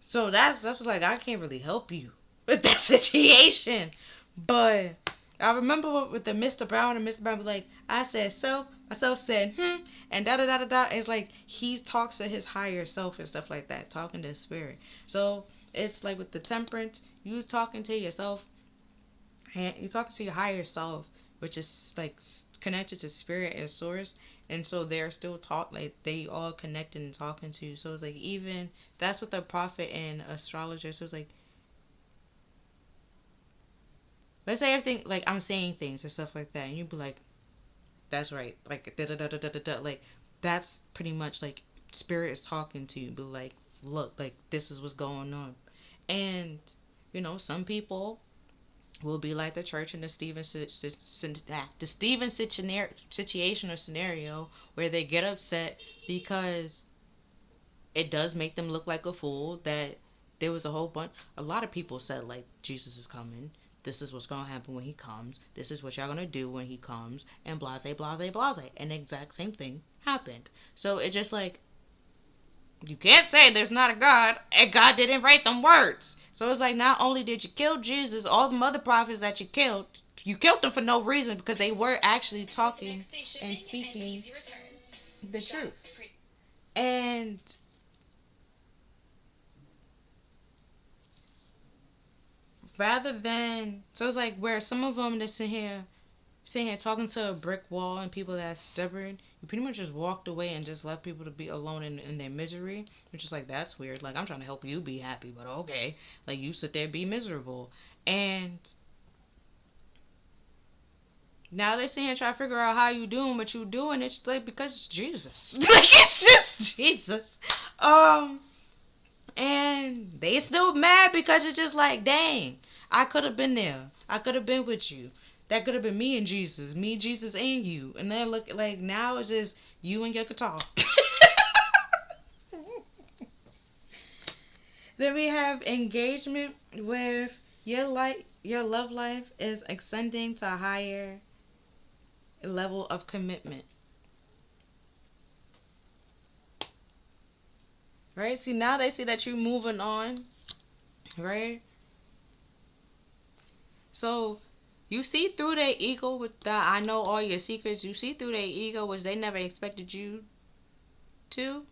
Speaker 1: so that's like, I can't really help you with that situation. But I remember with the Mr. Brown, and Mr. Brown was like, I said self, myself said and da da da da da. It's like he talks to his higher self and stuff like that, talking to his spirit. So it's like with the Temperance, you talking to yourself, and you talking to your higher self, which is like connected to spirit and source. And so they're still talk, like they all connected and talking to you. So it's like, even that's what the prophet and astrologer. So it's like let's say everything, like, I'm saying things and stuff like that, and you be like, that's right, like, da da da da da da da, like, that's pretty much, like, spirit is talking to you, but, like, look, like, this is what's going on. And, you know, some people will be like the church in the Stephen situation or scenario where they get upset because it does make them look like a fool. That there was a lot of people said, like, Jesus is coming. This is what's going to happen when he comes. This is what y'all going to do when he comes. And blase, blase, blase. And the exact same thing happened. So it just like, you can't say there's not a God and God didn't write them words. So it's like, not only did you kill Jesus, all the other prophets that you killed them for no reason because they were actually talking and speaking the truth. And rather than, so it's like where some of them that sitting here talking to a brick wall and people that's stubborn, you pretty much just walked away and just left people to be alone in their misery, which is like, that's weird. Like, I'm trying to help you be happy, but okay, like, you sit there be miserable. And now they're sitting here trying to figure out how you doing what you doing. It's like, because it's Jesus. Like, it's just Jesus. And they still mad because it's just like, dang, I could have been there. I could have been with you. That could have been me and Jesus. Me, Jesus, and you. And then look, like, now it's just you and your guitar. Then we have engagement with your love life is ascending to a higher level of commitment. Right? See, now they see that you're moving on. Right? So, you see through their ego with the, I know all your secrets. You see through their ego, which they never expected you to.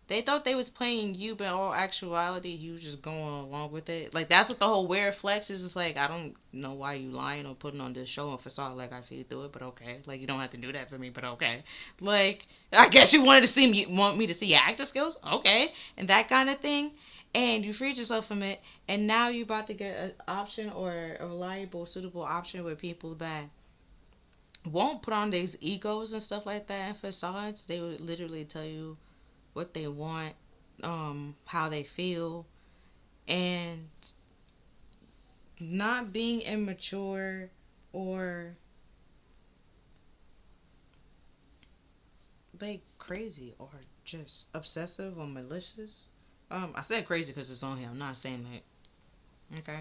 Speaker 1: They thought they was playing you, but in all actuality, you was just going along with it. Like, that's what the whole weird flex is. It's like, I don't know why you lying or putting on this show and facade. Like, I see you through it, but okay. Like, you don't have to do that for me, but okay. Like, I guess you want me to see your acting skills? Okay. And that kind of thing. And you freed yourself from it. And now you're about to get an option or a reliable, suitable option with people that won't put on these egos and stuff like that and facades. They would literally tell you what they want, how they feel, and not being immature or like crazy or just obsessive or malicious. I said crazy because it's on here. I'm not saying that. Okay.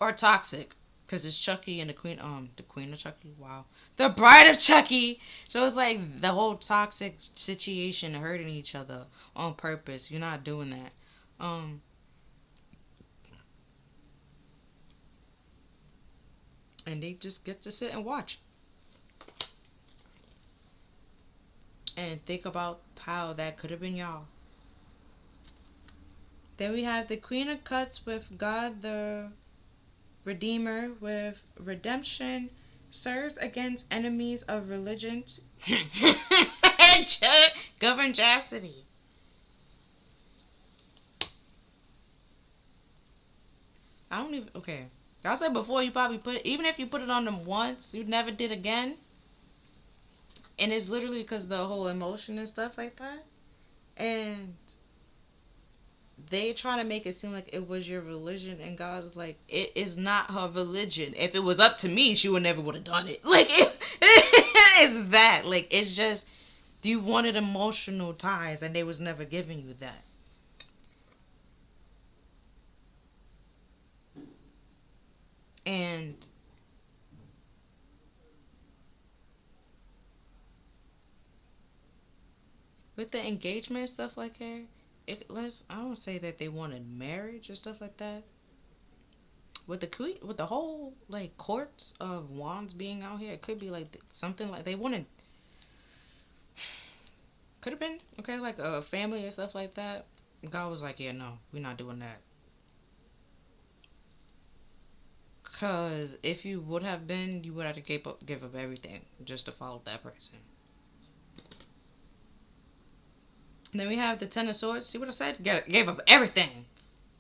Speaker 1: Or toxic. Because it's Chucky and the queen of Chucky. Wow. The bride of Chucky. So it's like the whole toxic situation, hurting each other on purpose. You're not doing that. And they just get to sit and watch. And think about how that could have been y'all. Then we have the Queen of Cups with God the Redeemer with redemption, serves against enemies of religion. Govern chastity. I don't even, okay. I said before, you probably even if you put it on them once, you never did again. And it's literally because the whole emotion and stuff like that. And they try to make it seem like it was your religion, and God is like, it is not her religion. If it was up to me, she would never would have done it. Like, it's that. Like, it's just, you wanted emotional ties, and they was never giving you that. And with the engagement stuff like that, I don't say that they wanted marriage or stuff like that. With the whole like courts of wands being out here, it could be like something like they wanted. Could have been okay, like a family and stuff like that. God was like, yeah, no, we're not doing that. Cause if you would have been, you would have to give up everything just to follow that person. Then we have the Ten of Swords. See what I said? Gave up everything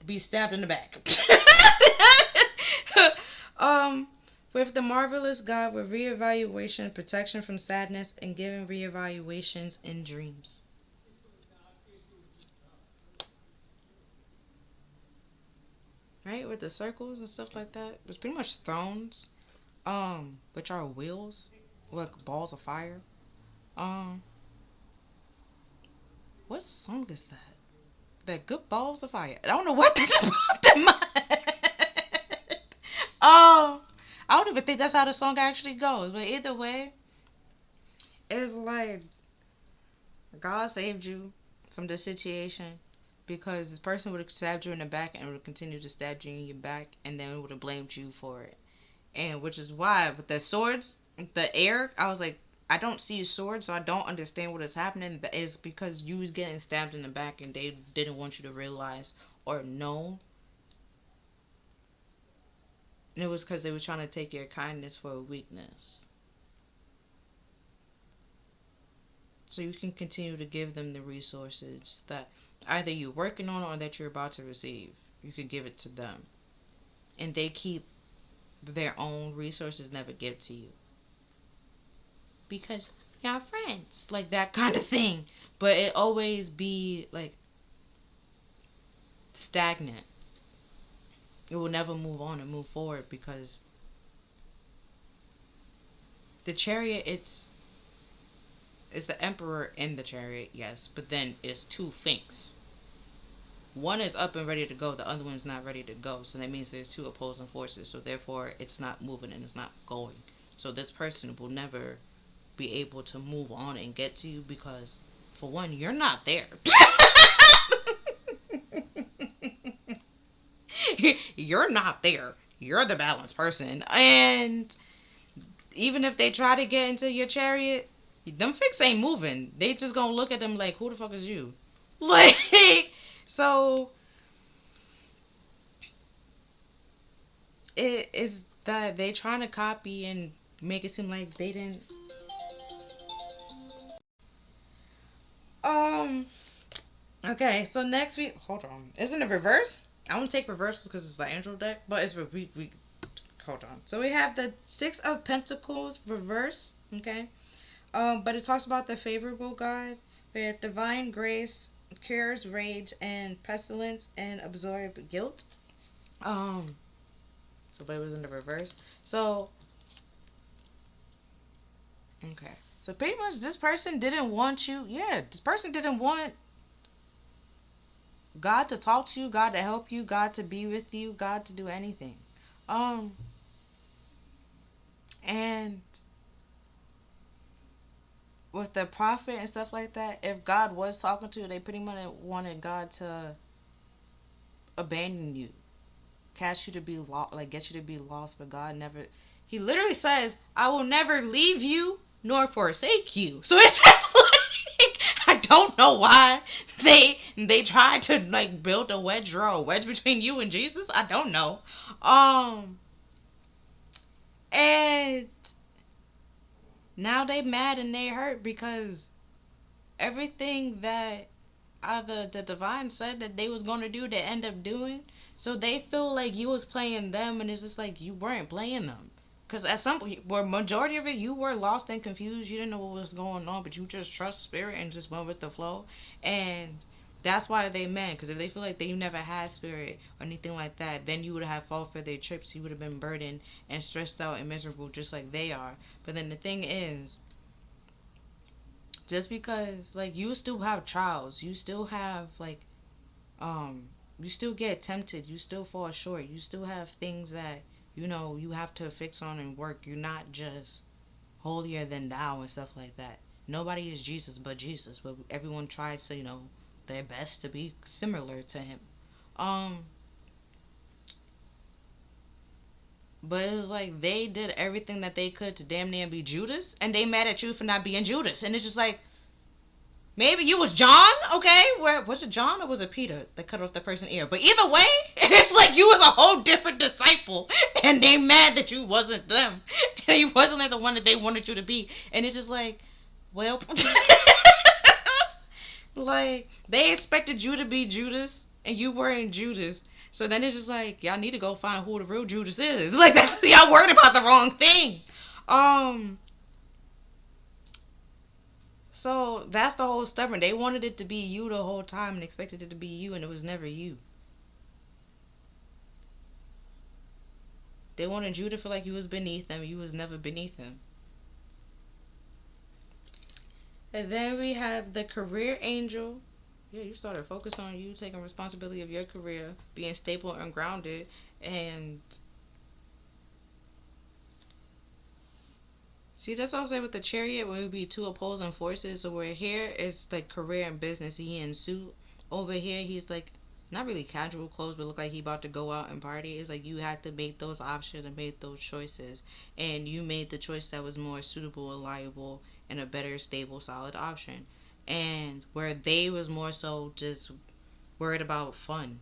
Speaker 1: be stabbed in the back. With the marvelous God with reevaluation, protection from sadness, and giving reevaluations in dreams. Right? With the circles and stuff like that. It's pretty much thrones. Which are wheels. Like balls of fire. Um, what song is that? That Good Balls of Fire. I don't know what that just popped in my head. I don't even think that's how the song actually goes. But either way, it's like God saved you from the situation because this person would have stabbed you in the back and would have continued to stab you in your back and then would have blamed you for it. And which is why with the swords, the air, I was like, I don't see a sword, so I don't understand what is happening. That is because you was getting stabbed in the back and they didn't want you to realize or know. And it was because they were trying to take your kindness for a weakness. So you can continue to give them the resources that either you're working on or that you're about to receive. You can give it to them. And they keep their own resources, never give to you. Because y'all friends. Like that kind of thing. But it always be like stagnant. It will never move on and move forward because the chariot, it's the emperor in the chariot, yes, but then it's two finks. One is up and ready to go, the other one's not ready to go, so that means there's two opposing forces, so therefore it's not moving and it's not going. So this person will never be able to move on and get to you because, for one, you're not there. You're not there. You're the balanced person. And even if they try to get into your chariot, them fix ain't moving. They just gonna look at them like, who the fuck is you? Like, so it is that they trying to copy and make it seem like they didn't. Okay, so next week, hold on. Isn't it reverse? I won't take reversals because it's the angel deck, but it's we hold on. So we have the Six of Pentacles reverse, okay? But it talks about the favorable God, where divine grace cures rage and pestilence and absorb guilt. So but it was in the reverse. So okay. So pretty much this person didn't want you. Yeah, this person didn't want God to talk to you, God to help you, God to be with you, God to do anything. And with the prophet and stuff like that, if God was talking to you, they pretty much wanted God to abandon you, cast you to be lost, like get you to be lost. But God never. He literally says, "I will never leave you nor forsake you." So it's just like I don't know why they tried to like build a wedge, draw a wedge between you and Jesus. I don't know. And now they mad and they hurt because everything that either the divine said that they was gonna do, they end up doing. So they feel like you was playing them, and it's just like you weren't playing them. Because at some point, where majority of it, you were lost and confused. You didn't know what was going on, but you just trust spirit and just went with the flow. And that's why they mad. Because if they feel like you never had spirit or anything like that, then you would have fallen for their trips. You would have been burdened and stressed out and miserable just like they are. But then the thing is, just because like you still have trials, you still have like you still get tempted, you still fall short, you still have things that you have to fix on and work. You're not just holier than thou and stuff like that. Nobody is Jesus but Jesus, but everyone tries to their best to be similar to him. But it's like they did everything that they could to damn near be Judas, and they mad at you for not being Judas. And it's just like, maybe you was John, okay? Where was it, John or was it Peter that cut off the person's ear? But either way, it's like you was a whole different disciple, and they mad that you wasn't them, and you wasn't like the one that they wanted you to be. And it's just like, well, like they expected you to be Judas, and you weren't Judas. So then it's just like, y'all need to go find who the real Judas is. Like, that, y'all worried about the wrong thing. So that's the whole stubborn. They wanted it to be you the whole time and expected it to be you, and it was never you. They wanted you to feel like you was beneath them. You was never beneath them. And then we have the career angel. Yeah, you started focus on you taking responsibility of your career, being stable and grounded, and see, that's what I'm saying with the chariot, where it would be two opposing forces. So where here is like career and business, he in suit. Over here, he's like not really casual clothes, but look like he about to go out and party. It's like you had to make those options and make those choices, and you made the choice that was more suitable, reliable, and a better, stable, solid option. And where they was more so just worried about fun,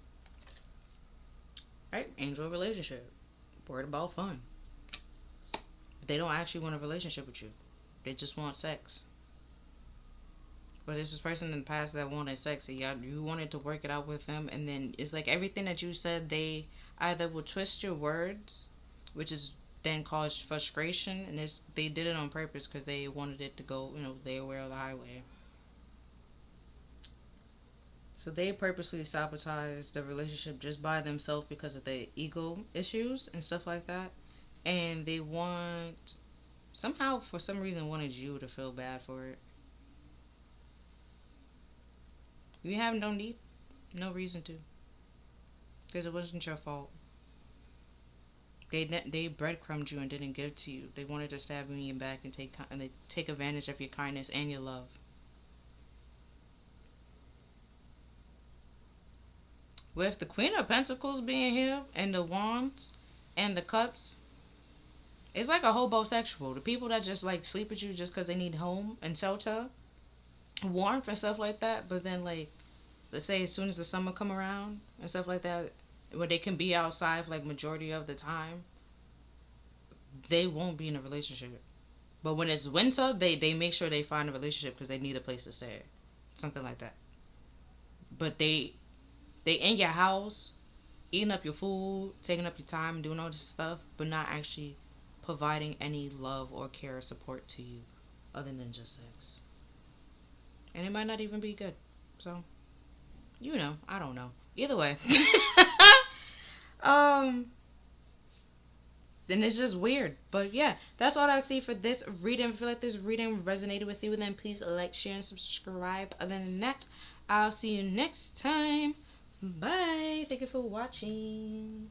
Speaker 1: right? Angel relationship, worried about fun. They don't actually want a relationship with you. They just want sex. But there's this person in the past that wanted sex, and you wanted to work it out with them, and then it's like everything that you said, they either will twist your words, which is then cause frustration, and they did it on purpose because they wanted it to go, their way or the highway. So they purposely sabotage the relationship just by themselves because of their ego issues and stuff like that, and they want somehow for some reason wanted you to feel bad for it. You have no need, no reason to, because it wasn't your fault. They breadcrumbed you and didn't give to you. They wanted to stab you in your back and take advantage of your kindness and your love. With the Queen of Pentacles being here and the Wands and the Cups, it's like a hobosexual. The people that just like sleep with you just because they need home and shelter, warmth and stuff like that. But then like, let's say as soon as the summer come around and stuff like that, when they can be outside for like majority of the time, they won't be in a relationship. But when it's winter, they make sure they find a relationship because they need a place to stay, something like that. But they in your house, eating up your food, taking up your time, doing all this stuff, but not actually providing any love or care or support to you other than just sex. And it might not even be good. So, I don't know. Either way. Then it's just weird. But yeah, that's all I see for this reading. If you feel like this reading resonated with you, then please like, share, and subscribe. Other than that, I'll see you next time. Bye. Thank you for watching.